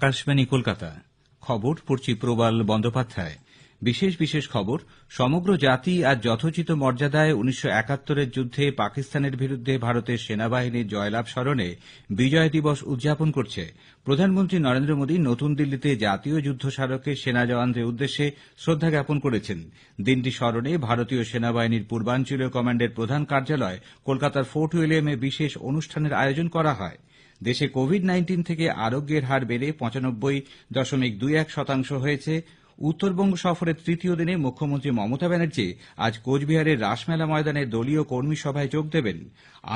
আকাশবাণী কলকাতা। খবর পড়ছি প্রবাল বন্দ্যোপাধ্যায়। বিশেষ খবর। সমগ্র জাতি আজ যথোচিত মর্যাদায় 1971-এর যুদ্ধে পাকিস্তানের বিরুদ্ধে ভারতের সেনাবাহিনীর জয়লাভ স্মরণে বিজয় দিবস উদযাপন করছে। প্রধানমন্ত্রী নরেন্দ্র মোদী নতুন দিল্লিতে জাতীয় যুদ্ধ স্মারকে সেনা জওয়ানদের উদ্দেশ্যে শ্রদ্ধা জ্ঞাপন করেছেন। দিনটি স্মরণে ভারতীয় সেনাবাহিনীর পূর্বাঞ্চলীয় কমান্ডের প্রধান কার্যালয় কলকাতার ফোর্ট উইলিয়ামে বিশেষ অনুষ্ঠানের আয়োজন করা হয়। দেশে কোভিড-19 থেকে আরোগ্যের হার বেড়ে 95.21% হয়েছে। উত্তরবঙ্গ সফরের তৃতীয় দিনে মুখ্যমন্ত্রী মমতা ব্যানার্জি আজ কোচবিহারের রাসমেলা ময়দানে দলীয় কর্মী সভায় যোগ দেবেন।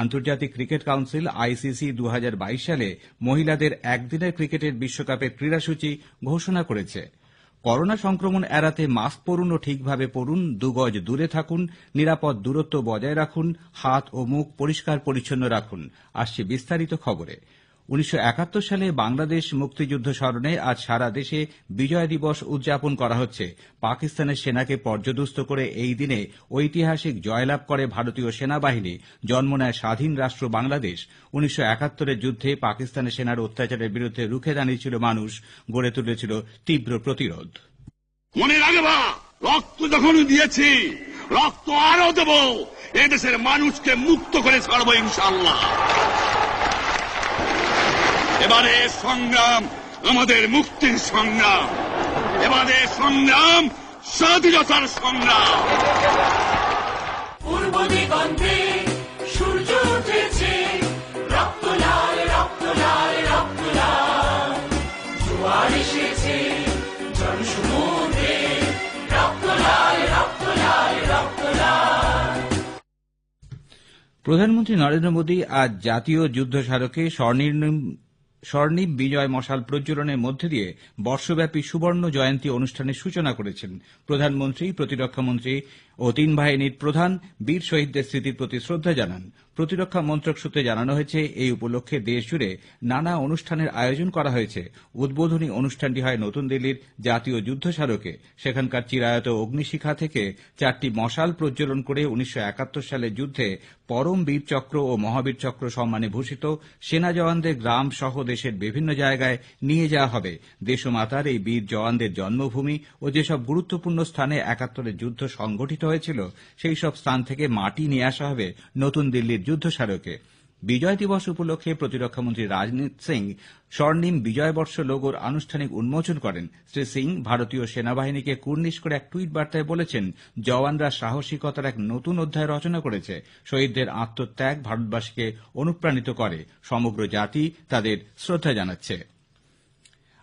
আন্তর্জাতিক ক্রিকেট কাউন্সিল আইসিসি 2022 সালে মহিলাদের একদিনের ক্রিকেটের বিশ্বকাপের ক্রীড়াসূচি ঘোষণা করেছে। করোনা সংক্রমণ এড়াতে মাস্ক পরুন ও ঠিকভাবে পরুন, 2 গজ দূরে থাকুন, নিরাপদ দূরত্ব বজায় রাখুন, হাত ও মুখ পরিষ্কার পরিচ্ছন্ন রাখুন। আসছে বিস্তারিত খবরে। 1971 সালে বাংলাদেশ মুক্তিযুদ্ধ স্মরণে আজ সারা দেশে বিজয় দিবস উদযাপন করা হচ্ছে। পাকিস্তানের সেনাকে পর্যদুস্ত করে এই দিনে ঐতিহাসিক জয়লাভ করে ভারতীয় সেনাবাহিনী। জন্ম নেয় স্বাধীন রাষ্ট্র বাংলাদেশ। 1971-এর যুদ্ধে পাকিস্তানের সেনার অত্যাচারের বিরুদ্ধে রুখে দাঁড়িয়েছিল মানুষ, গড়ে তুলেছিল তীব্র প্রতিরোধ। মনে রাখবা, রক্ত যখন দিয়েছি, রক্ত আরো দেব। এদেশের মানুষকে মুক্ত করে ছাড়বো ইনশাআল্লাহ। এবারে সংগ্রাম আমাদের মুক্তির সংগ্রাম, এবারে সংগ্রাম স্বাধীনতার সংগ্রাম। পূর্ব দিগন্তে সূর্য উঠেছে, রক্ত লাল রক্ত লাল রক্ত লাল, জোয়ার এসেছে জনসমুদ্রে, রক্ত লাল রক্ত লাল রক্ত লাল। প্রধানমন্ত্রী নরেন্দ্র মোদী আজ জাতীয় যুদ্ধ স্মারকে স্বর্ণিম বিজয় মশাল প্রজ্বলনের মধ্য দিয়ে বর্ষব্যাপী সুবর্ণ জয়ন্তী অনুষ্ঠানের সূচনা করেছেন। প্রধানমন্ত্রী, প্রতিরক্ষামন্ত্রী ও 3 বাহিনীর প্রধান বীর শহীদদের স্মৃতির প্রতি শ্রদ্ধা জানান। প্রতিরক্ষা মন্ত্রক সূত্রে জানানো হয়েছে, এই উপলক্ষে দেশজুড়ে নানা অনুষ্ঠানের আয়োজন করা হয়েছে। উদ্বোধনী অনুষ্ঠানটি হয় নতুন দিল্লির জাতীয় যুদ্ধ স্মারকে। সেখানকার চিরায়ত অগ্নিশিখা থেকে 4টি মশাল প্রজ্বলন করে 1971 সালের যুদ্ধে পরম বীর চক্র ও মহাবীর চক্র সম্মানে ভূষিত সেনা জওয়ানদের গ্রাম সহ দেশের বিভিন্ন জায়গায় নিয়ে যাওয়া হবে। দেশমাতার এই বীর জওয়ানদের জন্মভূমি ও যেসব গুরুত্বপূর্ণ স্থানে 71-এর যুদ্ধ সংঘটিত হয়েছিল সেই সব স্থান থেকে মাটি নিয়ে আসা হবে নতুন দিল্লির যুদ্ধ স্মারকে। বিজয় দিবস উপলক্ষে প্রতিরক্ষামন্ত্রী রাজনাথ সিং স্বর্ণিম বিজয় বর্ষ লোগোর আনুষ্ঠানিক উন্মোচন করেন। শ্রী সিং ভারতীয় সেনাবাহিনীকে কুর্নিশ করে এক টুইট বার্তায় বলেছেন, জওয়ানরা সাহসিকতার এক নতুন অধ্যায় রচনা করেছে। শহীদদের আত্মত্যাগ ভারতবাসীকে অনুপ্রাণিত করে। সমগ্র জাতি তাদের শ্রদ্ধা জানাচ্ছে।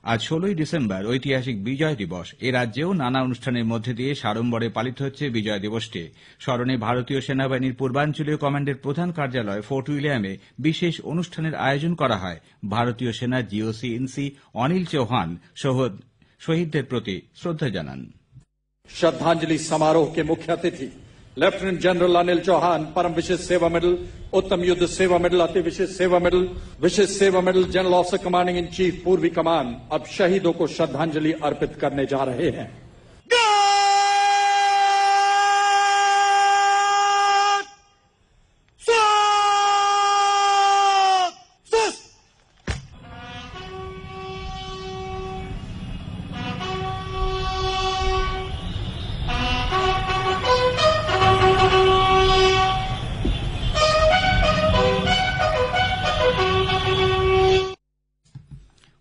আজ 16ই ডিসেম্বর ঐতিহাসিক বিজয় দিবস। এ রাজ্যেও নানা অনুষ্ঠানের মধ্যে দিয়ে সাড়ম্বরে পালিত হচ্ছে বিজয় দিবসটি। স্মরণে ভারতীয় সেনাবাহিনীর পূর্বাঞ্চলীয় কমান্ডের প্রধান কার্যালয় ফোর্ট উইলিয়ামে বিশেষ অনুষ্ঠানের আয়োজন করা হয়। ভারতীয় সেনার জিওসি ইনসি অনিল চৌহান শহীদদের প্রতি শ্রদ্ধা জানান। श्रद्धांजलि समारोह के मुख्य अतिथि लेफ्टिनेंट जनरल अनिल चौहान, परम विशेष सेवा मेडल, उत्तम युद्ध सेवा मेडल, अति विशेष सेवा medal, general officer commanding in chief पूर्वी कमान, अब शहीदों को श्रद्धांजलि अर्पित करने जा रहे हैं।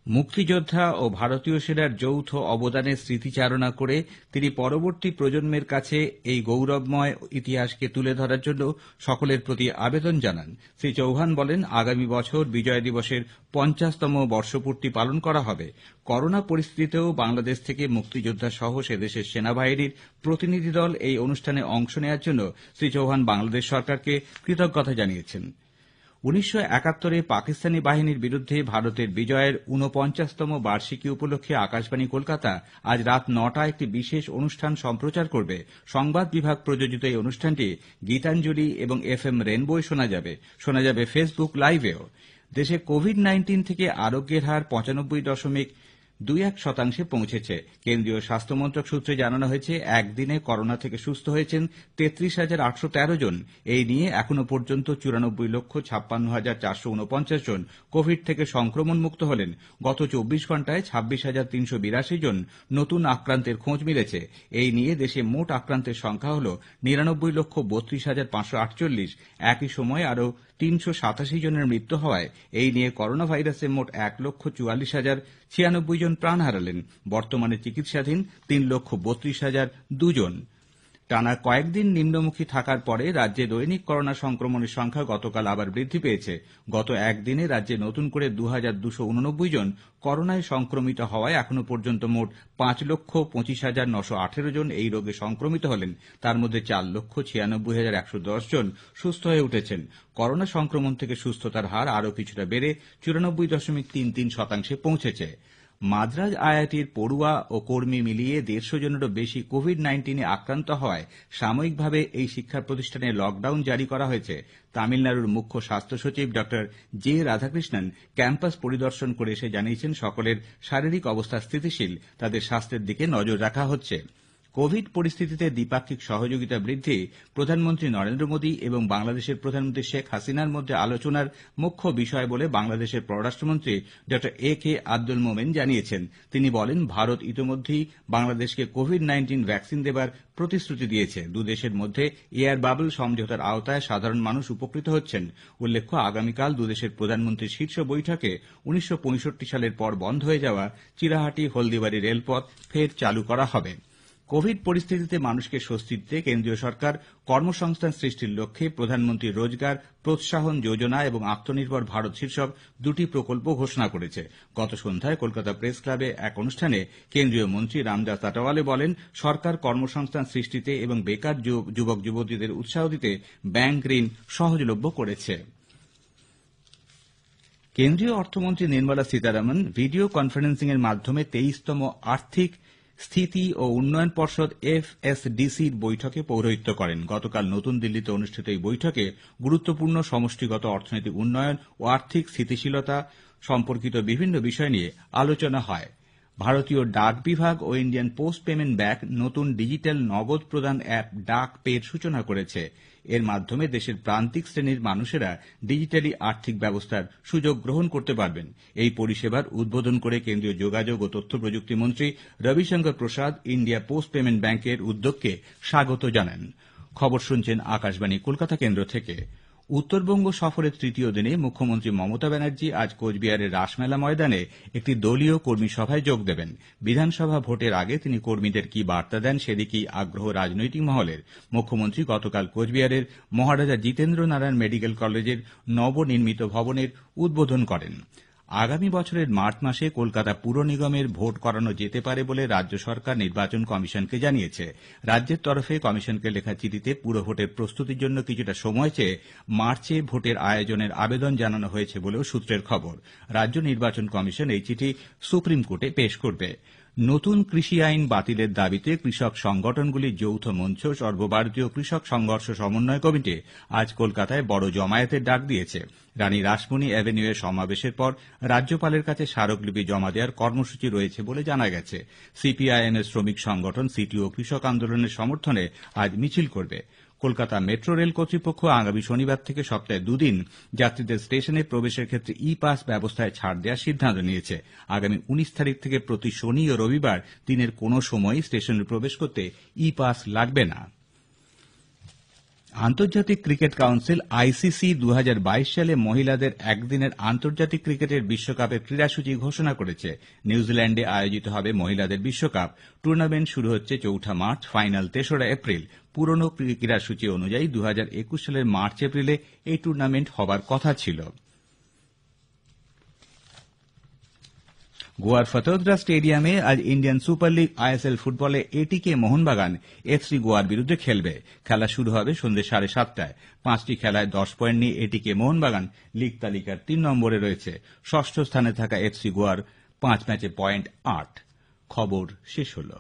মুক্তিযোদ্ধা ও ভারতীয় সেনার যৌথ অবদানের স্মৃতিচারণা করে তিনি পরবর্তী প্রজন্মের কাছে এই গৌরবময় ইতিহাসকে তুলে ধরার জন্য সকলের প্রতি আবেদন জানান। শ্রী চৌহান বলেন, আগামী বছর বিজয় দিবসের 50তম বর্ষপূর্তি পালন করা হবে। করোনা পরিস্থিতিতেও বাংলাদেশ থেকে মুক্তিযোদ্ধা সহ সেদেশের সেনাবাহিনীর প্রতিনিধি দল এই অনুষ্ঠানে অংশ নেওয়ার জন্য শ্রী চৌহান বাংলাদেশ সরকারকে কৃতজ্ঞতা জানিয়েছেন। 1971-এ পাকিস্তানি বাহিনীর বিরুদ্ধে ভারতের বিজয়ের 49তম বার্ষিকী উপলক্ষে আকাশবাণী কলকাতা আজ রাত 9টায় একটি বিশেষ অনুষ্ঠান সম্প্রচার করবে। সংবাদ বিভাগ প্রযোজিত এই অনুষ্ঠানটি গীতাঞ্জলি এবং FM রেনবোয় শোনা যাবে ফেসবুক লাইভেও। দেশে কোভিড-19 থেকে আরোগ্যের হার 2.1% পৌঁছেছে। কেন্দ্রীয় স্বাস্থ্যমন্ত্রক সূত্রে জানানো হয়েছে, একদিনে করোনা থেকে সুস্থ হয়েছেন 33,813 জন। এই নিয়ে এখনো পর্যন্ত 94,56,449 জন কোভিড থেকে সংক্রমণ মুক্ত হলেন। গত 24 ঘণ্টায় 26,382 জন নতুন আক্রান্তের খোঁজ মিলেছে। এই নিয়ে দেশে মোট আক্রান্তের সংখ্যা হল 99,32,548। একই সময়ে আরও 387 জনের মৃত্যু হওয়ায় এই নিয়ে করোনা ভাইরাসে মোট 1,46,096 জন প্রাণ হারালেন। বর্তমানে চিকিৎসাধীন 3,32,002 জন। টানা কয়েকদিন নিম্নমুখী থাকার পরে রাজ্যে দৈনিক করোনা সংক্রমণের সংখ্যা গতকাল আবার বৃদ্ধি পেয়েছে। গত একদিনে রাজ্যে নতুন করে 2,289 জন করোনায় সংক্রমিত হওয়ায় এখনো পর্যন্ত মোট 5,25,918 জন এই রোগে সংক্রমিত হলেন। তার মধ্যে 4,96,110 জন সুস্থ হয়ে উঠেছেন। করোনা সংক্রমণ থেকে সুস্থতার হার আরও কিছুটা বেড়ে 94.33% পৌঁছেছে। মাদ্রাজ আইআইটির পড়ুয়া ও কর্মী মিলিয়ে 150 জনেরও বেশি কোভিড-19 আক্রান্ত হওয়ায় সাময়িকভাবে এই শিক্ষা প্রতিষ্ঠানে লকডাউন জারি করা হয়েছে। তামিলনাড়ুর মুখ্য স্বাস্থ্য সচিব ডক্টর জে রাধাকৃষ্ণন ক্যাম্পাস পরিদর্শন করে এসে জানিয়েছেন, সকলের শারীরিক অবস্থা স্থিতিশীল, তাদের স্বাস্থ্যের দিকে নজর রাখা হচ্ছে। কোভিড পরিস্থিতিতে দ্বিপাক্ষিক সহযোগিতা বৃদ্ধি প্রধানমন্ত্রী নরেন্দ্র মোদী এবং বাংলাদেশের প্রধানমন্ত্রী শেখ হাসিনার মধ্যে আলোচনার মুখ্য বিষয় বলে বাংলাদেশের পররাষ্ট্রমন্ত্রী ডক্টর এ.কে আব্দুল মোমেন জানিয়েছেন। তিনি বলেন, ভারত ইতিমধ্যেই বাংলাদেশকে কোভিড-19 ভ্যাকসিন দেবার প্রতিশ্রুতি দিয়েছে। দুদেশের মধ্যে এয়ার বাবল সমঝোতার আওতায় সাধারণ মানুষ উপকৃত হচ্ছেন। উল্লেখ্য, আগামীকাল দুদেশের প্রধানমন্ত্রীর শীর্ষ বৈঠকে 1965 সালের পর বন্ধ হয়ে যাওয়া চিরাহাটি হলদিবাড়ি রেলপথ ফের চালু করা হবে। কোভিড পরিস্থিতিতে মানুষকে স্বস্তি দিতে কেন্দ্রীয় সরকার কর্মসংস্থান সৃষ্টির লক্ষ্যে প্রধানমন্ত্রী রোজগার প্রোৎসাহন যোজনা এবং আত্মনির্ভর ভারত শীর্ষক দুটি প্রকল্প ঘোষণা করেছে। গত সন্ধ্যায় কলকাতা প্রেস ক্লাবে এক অনুষ্ঠানে কেন্দ্রীয় মন্ত্রী রামদাস আঠাওয়ালে বলেন, সরকার কর্মসংস্থান সৃষ্টিতে এবং বেকার যুবক যুবতীদের উৎসাহ দিতে ব্যাংক ঋণ সহজলভ্য করেছে। কেন্দ্রীয় অর্থমন্ত্রী নির্মলা সীতারামন ভিডিও কনফারেন্সিংয়ের মাধ্যমে 23তম আর্থিক স্থিতি ও উন্নয়ন পর্ষদ এফএসডিসির বৈঠকে পৌরোহিত্য করেন। গতকাল নতুন দিল্লিতে অনুষ্ঠিত এই বৈঠকে গুরুত্বপূর্ণ সমষ্টিগত অর্থনৈতিক উন্নয়ন ও আর্থিক স্থিতিশীলতা সম্পর্কিত বিভিন্ন বিষয় নিয়ে আলোচনা হয়। ভারতীয় ডাক বিভাগ ও ইন্ডিয়ান পোস্ট পেমেন্ট ব্যাংক নতুন ডিজিটাল নগদ প্রদান অ্যাপ ডাক পের সূচনা করেছে। এর মাধ্যমে দেশের প্রান্তিক শ্রেণীর মানুষেরা ডিজিটালি আর্থিক ব্যবস্থার সুযোগ গ্রহণ করতে পারবেন। এই পরিষেবার উদ্বোধন করে কেন্দ্রীয় যোগাযোগ ও তথ্য প্রযুক্তি মন্ত্রী রবিশঙ্কর প্রসাদ ইন্ডিয়া পোস্ট পেমেন্ট ব্যাংকের উদ্যোগকে স্বাগত জানান। খবর শুনছেন আকাশবাণী কলকাতা কেন্দ্র থেকে। উত্তরবঙ্গ সফরের তৃতীয় দিনে মুখ্যমন্ত্রী মমতা ব্যানার্জি আজ কোচবিহারের রাসমেলা ময়দানে একটি দলীয় কর্মী সভায় যোগ দেবেন। বিধানসভা ভোটের আগে তিনি কর্মীদের কি বার্তা দেন সেদিকেই আগ্রহ রাজনৈতিক মহলের। মুখ্যমন্ত্রী গতকাল কোচবিহারের মহারাজা জিতেন্দ্র নারায়ণ মেডিকেল কলেজের নবনির্মিত ভবনের উদ্বোধন করেন। আগামী বছরের মার্চ মাসে কলকাতা পুর নিগমের ভোট করানো যেতে পারে বলে রাজ্য সরকার নির্বাচন কমিশনকে জানিয়েছে। রাজ্যের তরফে কমিশনকে লেখা চিঠিতে পুর ভোটের প্রস্তুতির জন্য কিছুটা সময় চেয়ে মার্চে ভোটের আয়োজনের আবেদন জানানো হয়েছে বলেও সূত্রের খবর। রাজ্য নির্বাচন কমিশন এই চিঠি সুপ্রিম কোর্টে পেশ করবে। নতুন কৃষি আইন বাতিলের দাবিতে কৃষক সংগঠনগুলির যৌথ মঞ্চ সর্বভারতীয় কৃষক সংঘর্ষ সমন্বয় কমিটি আজ কলকাতায় বড় জমায়েতের ডাক দিয়েছে। রানী রাসমণি অ্যাভিনিউয়ে সমাবেশের পর রাজ্যপালের কাছে স্মারকলিপি জমা দেওয়ার কর্মসূচি রয়েছে বলে জানা গেছে। সিপিআইএম এর শ্রমিক সংগঠন সিটিও কৃষক আন্দোলনের সমর্থনে আজ মিছিল করবে। কলকাতা মেট্রো রেল কর্তৃপক্ষ আগামী শনিবার থেকে সপ্তাহে দুদিন যাত্রীদের স্টেশনে প্রবেশের ক্ষেত্রে ই পাস ব্যবস্থায় ছাড় দেওয়ার সিদ্ধান্ত নিয়েছে। আগামী 19 তারিখ থেকে প্রতি শনি ও রবিবার দিনের কোনো সময়ই স্টেশনে প্রবেশ করতে ই পাস লাগবে না। আন্তর্জাতিক ক্রিকেট কাউন্সিল আইসিসি 2022 সালে মহিলাদের একদিনের আন্তর্জাতিক ক্রিকেটের বিশ্বকাপের ক্রীড়াসূচি ঘোষণা করেছে। নিউজিল্যান্ডে আয়োজিত হবে মহিলাদের বিশ্বকাপ। টুর্নামেন্ট শুরু হচ্ছে 4 মার্চ, ফাইনাল 3রা এপ্রিল। পুরনো ক্রীড়াসূচি অনুযায়ী 2021 সালের মার্চ এপ্রিলে এই টুর্নামেন্ট হবার কথা ছিল। গোয়ার ফতোদ্রা স্টেডিয়ামে আজ ইন্ডিয়ান সুপার লিগ আইএসএল ফুটবলে এটিকে মোহনবাগান এফসি গোয়ার বিরুদ্ধে খেলবে। খেলা শুরু হবে সন্ধ্যে 7:30টায়। 5টি খেলায় 10 পয়েন্ট নিয়ে এটিকে মোহনবাগান লিগ তালিকার 3 নম্বরে রয়েছে। ষষ্ঠ স্থানে থাকা এফসি গোয়ার 5 ম্যাচে পয়েন্ট 8। খবর শেষ হল।